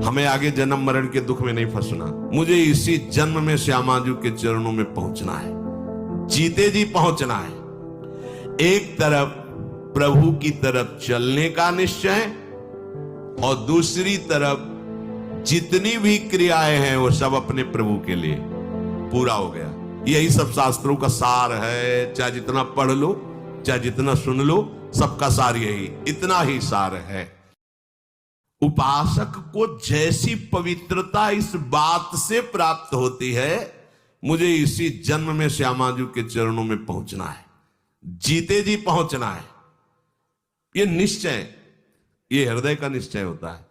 हमें आगे जन्म मरण के दुख में नहीं फंसना, मुझे इसी जन्म में श्यामाजू के चरणों में पहुंचना है, जीते जी पहुंचना है। एक तरफ प्रभु की तरफ चलने का निश्चय और दूसरी तरफ जितनी भी क्रियाएं हैं वो सब अपने प्रभु के लिए। पूरा हो गया। यही सब शास्त्रों का सार है। चाहे जितना पढ़ लो, चाहे जितना सुन लो, सबका सार यही, इतना ही सार है। उपासक को जैसी पवित्रता इस बात से प्राप्त होती है, मुझे इसी जन्म में श्यामाजू के चरणों में पहुंचना है, जीते जी पहुंचना है। ये निश्चय, ये हृदय का निश्चय होता है।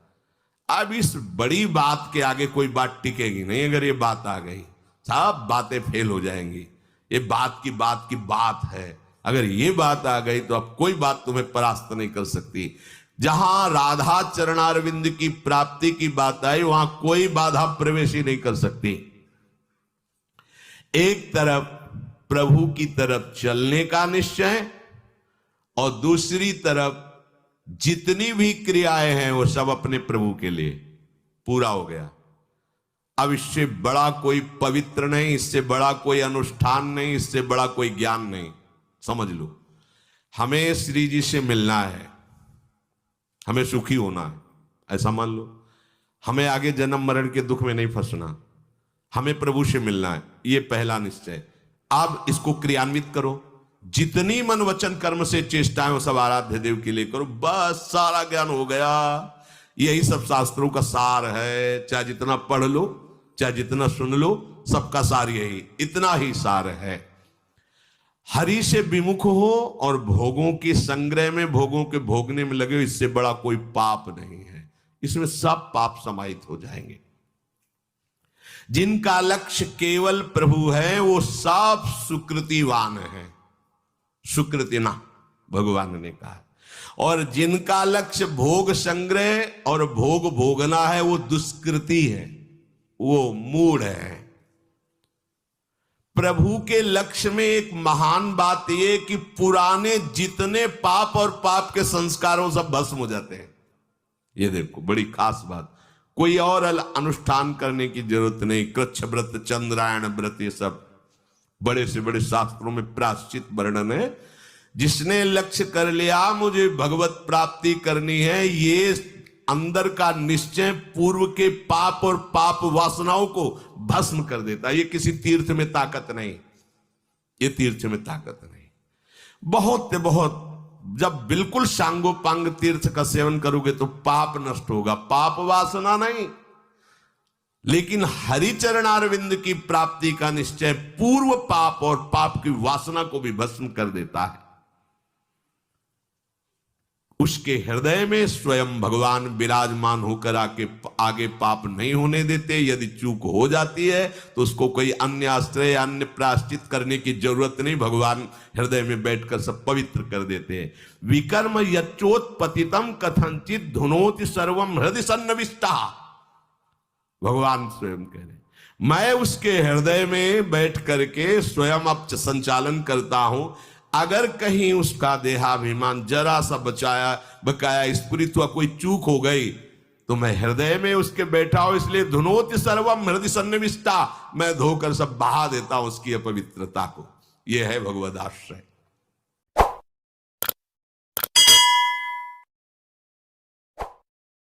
अब इस बड़ी बात के आगे कोई बात टिकेगी नहीं। अगर ये बात आ गई, सब बातें फेल हो जाएंगी। ये बात की बात है। अगर ये बात आ गई तो अब कोई बात तुम्हें परास्त नहीं कर सकती। जहां राधा चरणारविंद की प्राप्ति की बात आई, वहां कोई बाधा प्रवेश ही नहीं कर सकती। एक तरफ प्रभु की तरफ चलने का निश्चय और दूसरी तरफ जितनी भी क्रियाएं हैं वो सब अपने प्रभु के लिए। पूरा हो गया। अब इससे बड़ा कोई पवित्र नहीं, इससे बड़ा कोई अनुष्ठान नहीं, इससे बड़ा कोई ज्ञान नहीं। समझ लो, हमें श्री जी से मिलना है, हमें सुखी होना है, ऐसा मान लो। हमें आगे जन्म मरण के दुख में नहीं फंसना, हमें प्रभु से मिलना है, ये पहला निश्चय। अब इसको क्रियान्वित करो। जितनी मन वचन कर्म से चेष्टाएं वो सब आराध्य देव के लिए करो। बस सारा ज्ञान हो गया। यही सब शास्त्रों का सार है। चाहे जितना पढ़ लो, चाहे जितना सुन लो, सबका सार यही, इतना ही सार है। हरि से विमुख हो और भोगों के संग्रह में, भोगों के भोगने में लगे हो, इससे बड़ा कोई पाप नहीं है। इसमें सब पाप समाहित हो जाएंगे। जिनका लक्ष्य केवल प्रभु है वो सब सुकृतिवान है। सुकृति ना भगवान ने कहा। और जिनका लक्ष्य भोग संग्रह और भोग भोगना है वो दुष्कृति है, वो मूढ़ है। प्रभु के लक्ष्य में एक महान बात यह कि पुराने जितने पाप और पाप के संस्कारों सब भस्म हो जाते हैं। ये देखो बड़ी खास बात। कोई और अनुष्ठान करने की जरूरत नहीं। कृच्छ व्रत, चंद्रायण व्रत, ये सब बड़े से बड़े शास्त्रों में प्रायश्चित वर्णन है। जिसने लक्ष्य कर लिया मुझे भगवत प्राप्ति करनी है, ये अंदर का निश्चय पूर्व के पाप और पाप वासनाओं को भस्म कर देता है। ये किसी तीर्थ में ताकत नहीं, ये तीर्थ में ताकत नहीं। बहुत जब बिल्कुल सांगोपांग तीर्थ का सेवन करोगे तो पाप नष्ट होगा, पाप वासना नहीं। लेकिन हरिचरणारविंद की प्राप्ति का निश्चय पूर्व पाप और पाप की वासना को भी भस्म कर देता है। उसके हृदय में स्वयं भगवान विराजमान होकर आगे पाप नहीं होने देते। यदि चूक हो जाती है तो उसको कोई अन्य आश्रय, अन्य प्रायश्चित करने की जरूरत नहीं। भगवान हृदय में बैठकर सब पवित्र कर देते हैं। विकर्म यच्चोत्पतितम कथंचित धुनोति सर्वम हृदय सन्नविष्टा। भगवान स्वयं कह रहे, मैं उसके हृदय में बैठ करके स्वयं अब संचालन करता हूं। अगर कहीं उसका देहाभिमान जरा सा बकाया स्फुरित हुआ, कोई चूक हो गई, तो मैं हृदय में उसके बैठा हूं। इसलिए धुनोति सर्वम हृदय सन्निविष्टा, मैं धोकर सब बहा देता हूं उसकी अपवित्रता को। यह है भगवदाश्रय।